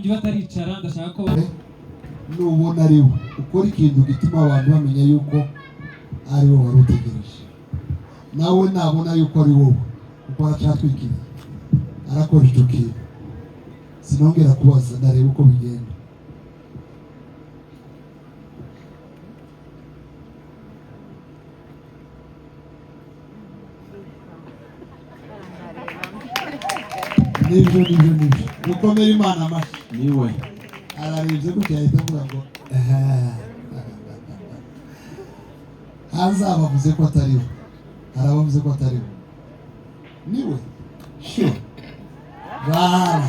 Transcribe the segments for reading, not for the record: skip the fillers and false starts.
abaririmbyi bataricara ndashaka ko nubona ari we ukora ikintu gituma abantu bamenya yuko ari wowe wari utegereje, nawe nabona yuko ari wowe kuko aracatwikiriye arakora icyo kintu, sinongera kubaza ndareba uko bigenda. Nibyo gukomera Imana amashyi niwe ararebye gutya ahita avuga ngo hanze abavuze ko atari we, arabavuze ko atari we, niwe sure bana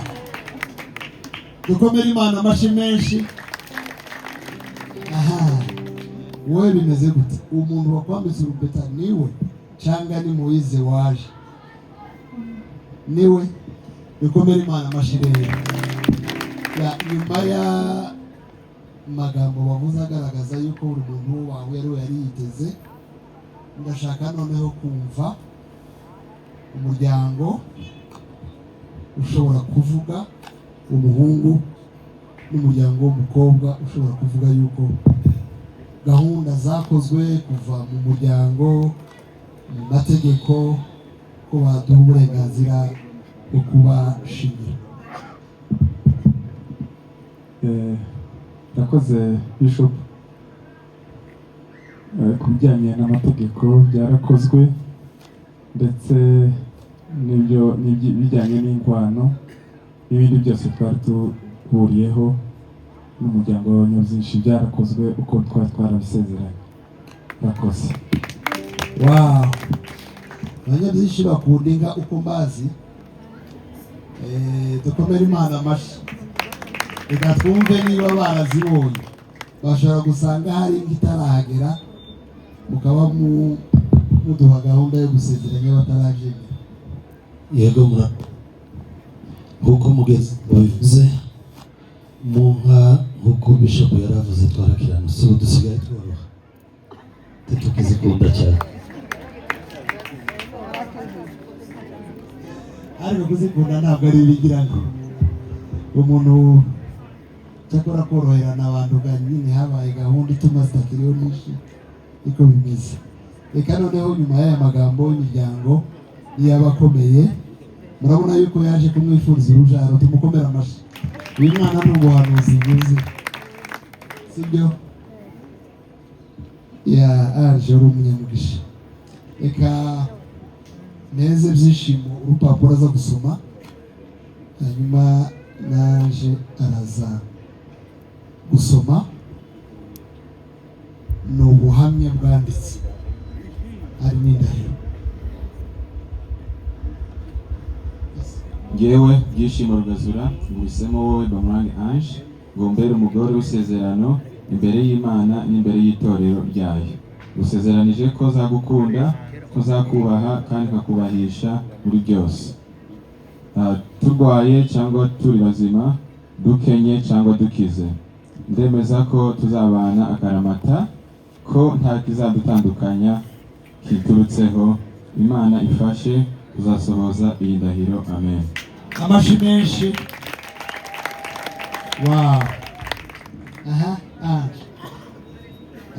dukomere Imana amashyi menshi. Wowe bimeze gute? Umuntu wakwambitse urupeta niwe cyangwa ni Moise waje? Niwe. Dukomere Imana amashyi rero. Nyuma ya magambo bavuze agaragaza yuko buri muntu wawe yari yiteze, ndashaka noneho kumva umuryango ushobora kuvuga, umuhungu n'umuryango w'umukobwa ushobora kuvuga yuko gahunda zakozwe kuva mu muryango, mu mategeko, ko baduha uburenganzira bwo kubashimira. Yakoze Bishop. Ku bijyanye n'amategeko byarakozwe, ndetse n'ibyo bijyanye n'inkwano n'ibindi byose twari tuhuriyeho n'umuryango w'Abanyabyinshi byarakozwe uko twari twarabisezeranye. Yakoze. Wow, Abanyabyinshi bakunda inka uko mbazi. Dukomere Imana amashyi. Reka twumve niba barazibonye, bashobora gusanga hari inka itarahagera mukaba muduha gahunda yo gusezeranya batarabyemera. Yego nk'uko mugezi babivuze mu nka, nk'uko Bishop yaravuze twarakirana, so dusigaye tworoha tukizikunda cyane, ariko kuzikunda ntabwo ari ibigira ngo umuntu cyakora koroherana abantu nyine habaye gahunda ituma zitakiriho nyinshi, niko bimeze. Reka noneho nyuma y'aya magambo y'imiryango y'abakomeye, murabona yuko yaje kumwifuriza urubyaro, tumukomera amashyi. Uyu mwana ni ubuhanuzi buzi, sibyo? Aje uri umunyamugisha. Reka neze byishimo urupapuro aza gusoma, hanyuma naje araza gusoma. Ni ubuhamya bwanditse, ari n'indahiro. Ngewe Byishimo Rugazura nguhisemo wowe Bamurang Ange ngo mbere umugore w'isezerano imbere y'Imana n'imbere y'itorero ryayo. Gusezeranije ko zagukunda, ko zakubaha kandi kakubahisha muri byose, turwaye cyangwa turi bazima, dukenye cyangwa dukize. Ndemeza ko tuzabana akaramata, ko nta kizadutandukanya kiturutseho. Imana ifashe tuzasohoza iyi ndahiro. Amen. Amashyi menshi. Wow.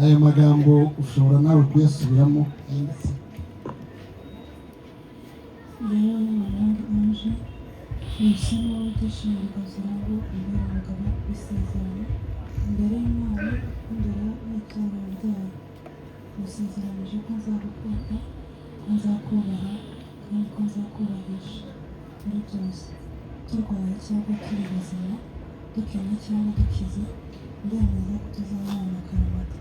Ayo magambo ushobora nawe kuyasubiramo. Umusimo w'Byishimo Rugazura ngo imbere umugabo w'isezerano imbere y'Imana n'imbere y'itorero ryayo. Musezeranije ko nzagukunda, ko nzakubaha kandi ko nzakubahisha muri byose, turwaye cyangwa turi bazima, dukenye cyangwa dukize. Ndemeza ko tuzabana akaramata,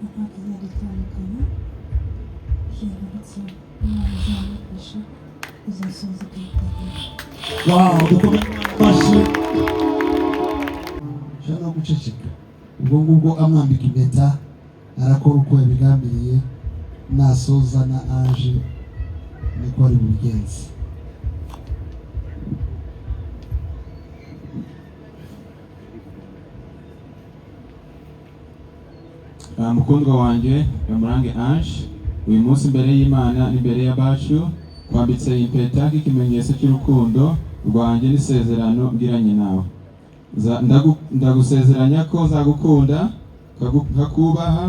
nta kizadutandukanya kiturutseho. Imana izamufasha kuzasohoza kuyitahira. Wow, dukomere amashyi. Shaka guceceka. Ubwo ngubwo amwambika impeta, arakora uko yabigambiriye, nasoza na Ange niko ari bugenzi. Mukundwa wanjye Bamurang Ange, uyu munsi imbere y'Imana n'imbere y'abacu kwambitse impeta nk'ikimenyetso cy'urukundo rwanjye n'isezerano ngiranye nawe. ndagusezeranya ko nzagukunda nkakubaha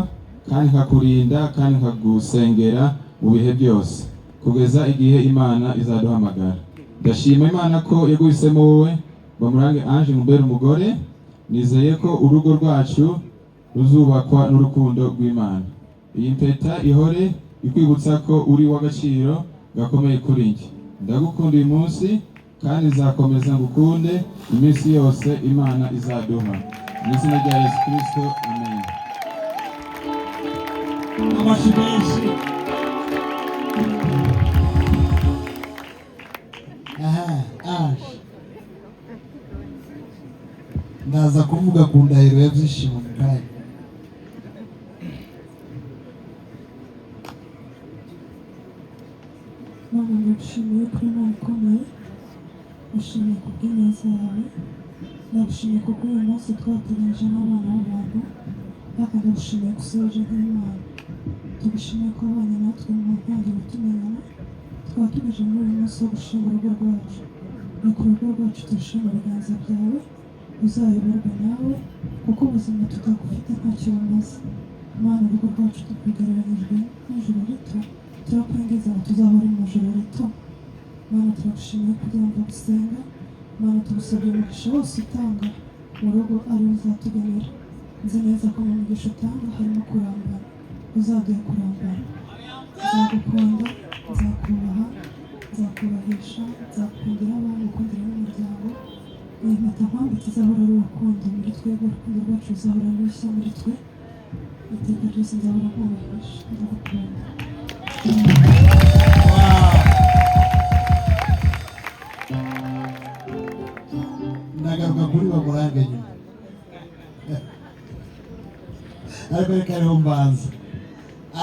kandi nkakurinda kandi nkagusengera mu bihe byose kugeza igihe Imana izaduhamagara. Ndashima Imana ko yaguhisemo wowe Bamurange Ange ngumbere umugore. Nizeye ko urugo rwacu ruzubakwa n'urukundo rw'Imana. Iyi mpeta ihore ikwibutsa ko uri w'agaciro gakomeye kuri njye. Ndagukunda uyu munsi kandi nzakomeza ngukunde iminsi yose Imana izaduha. Mu izina rya Yesu Kristo, amen. Amashi menshi. Ange. Ndaza kuvuga ku ndahiro ya Byishimo mu kanya. Mana ndagushimiye kuri Imana ikomeye, ngushimiye ku bw'ineza yawe, ndagushimiye ku bw'uyu munsi twateganyije n'abana b'abantu, kandi ndagushimiye ko usoje nk'Imana. Tugushimiye ko wabanye natwe mu ntangiriro tumenyana, tukaba tugejeje muri uyu munsi wo gushinga urugo rwacu. Reka urugo rwacu turushyire mu biganza byawe, uzayoborwe nawe, kuko ubuzima tutagufite ntacyo bumaze. Mana, urugo rwacu rwigereranyijwe n'ijuru rito, turakwingiza ngo tuzahore mu ijuru rito. Mana, turagushimiye kugira ngo gusenga. Mana, tugusabye umugisha wose utanga mu rugo ari uzatugenera. Nzi neza ko mu mugisha utanga harimo kurambara, uzaduhe kurambara. Nzagukunda, nzakubaha, nzakubahisha, nzakundira abana, ukundira n'umuryango. Iyi mpeta nkwambitse izahora ari urukundo muri twebwe, urukundo rwacu ruzahora ari rushya muri twe. Iteka ryose nzahora nkubahisha, ndagukunda. Ndagaruka kuri Bamurange nyuma. Ariko reka ariho mbanza.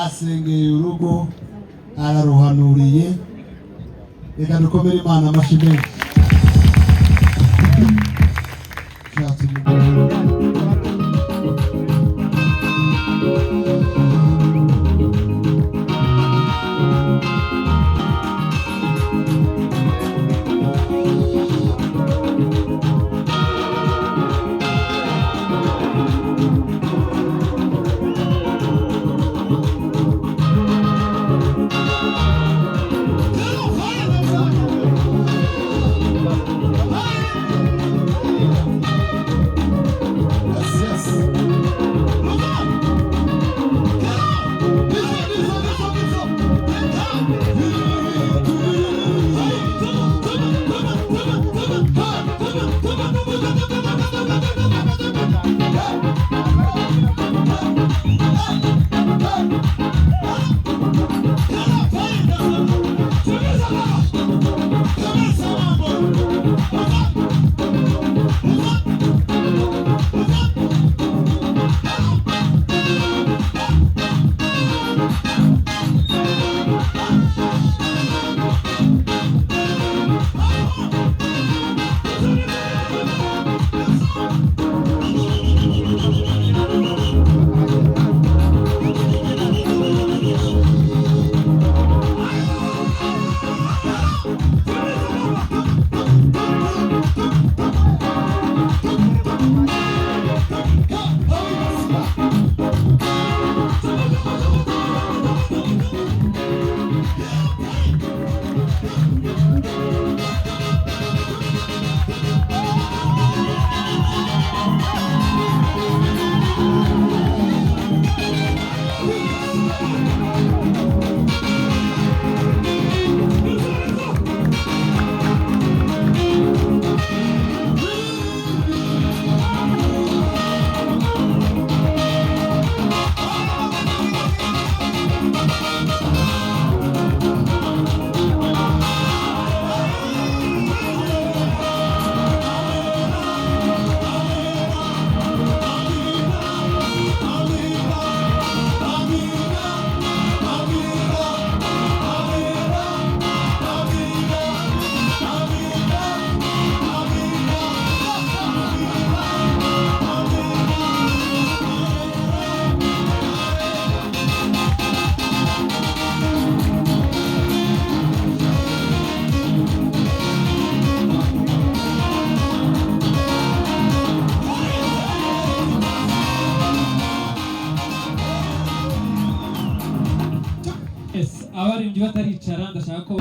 Asengeye urugo, araruhanuriye. Reka dukomere Imana amashyi menshi. abaririmbyi bataricara ndashaka ko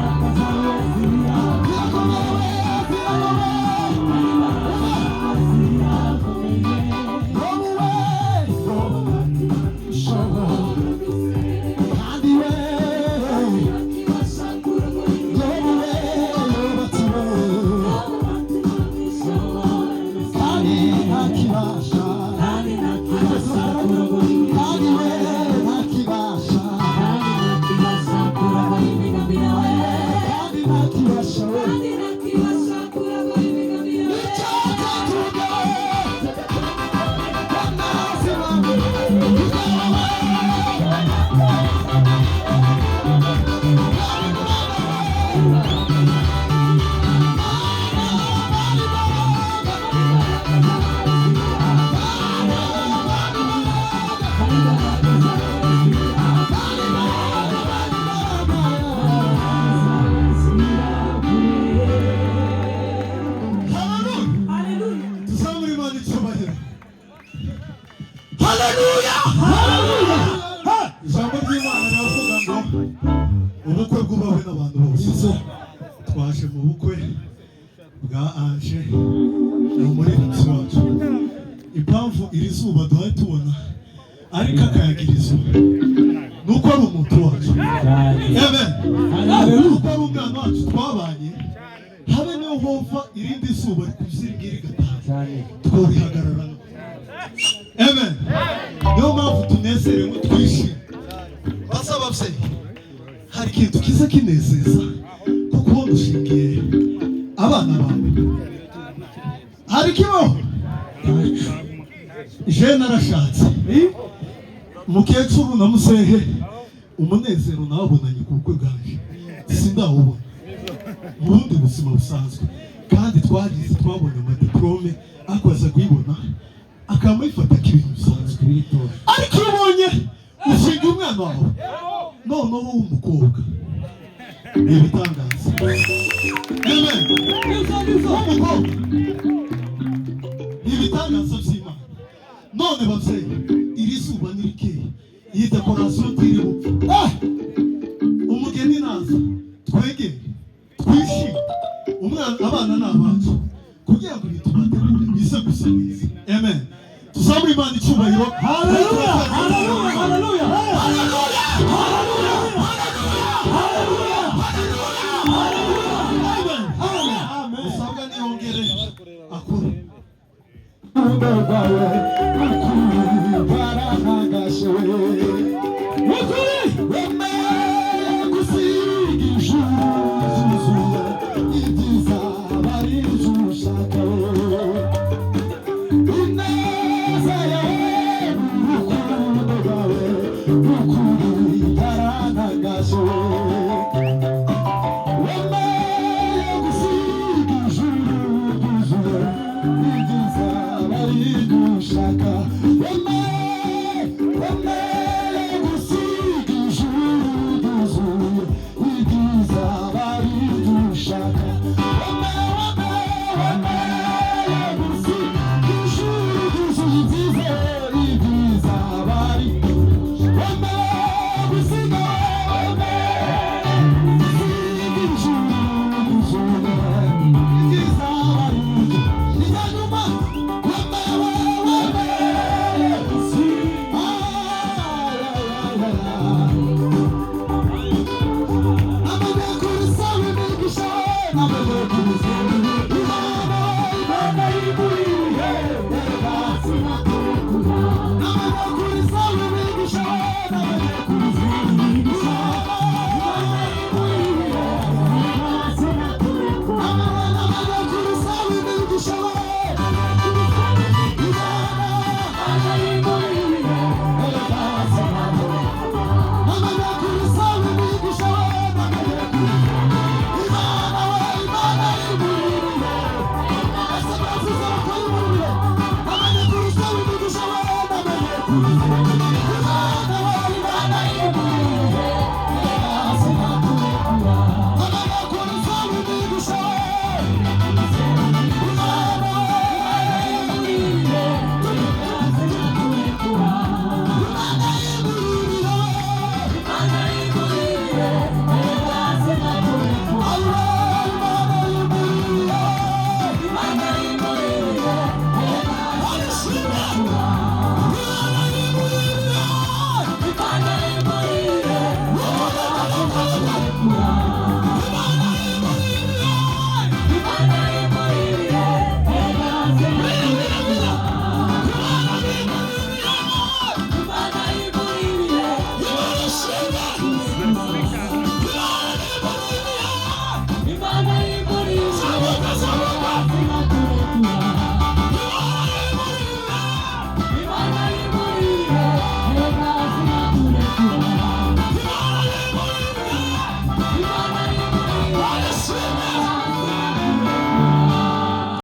Baraka zawe haleluya ijambo ry'Imana riravuga ngo ubukwe bw'ubawe n'abantu bose twaje mu bukwe bwa Ange umurinzi wacu impamvu iri zuba duhaye tubona ariko akayagira izuba nuko ari umuntu wacu amen nuko ari umwana wacu twabanye habe niyo hova irindi zuba rikuziringira igataha tworihagararana amen niyo mpamvu tunezerewe twishimye basa ababyeyi hari ikintu kiza kinezeza kuko ubona ushingiye abana bawe hari ikibaho je narashatse umukecuru na musehe umunezero nawubonanye ku bukwe bwaje sindawubona mu bundi buzima busanzwe kandi twarize twabonye amadiplome akwaza kuyibona akamufata k'ibintu bisanzwe ariko iyo ubonye ushinga umwana wawe noneho w'umukobwa ni ibitangaza amen w'umukobwa ni ibitangaza by'Imana none babyeyi iri zuba ni rikeye iyi dekorasiyo ntiri bupfa umugeni naza twegere twishime abana ni abacu kugira ngo ibintu bategure bize gusa neza amen tuzamure Imana icyubahiro haleluya haleluya haleluya haleluya amen usabwa niyongere akure Thank you.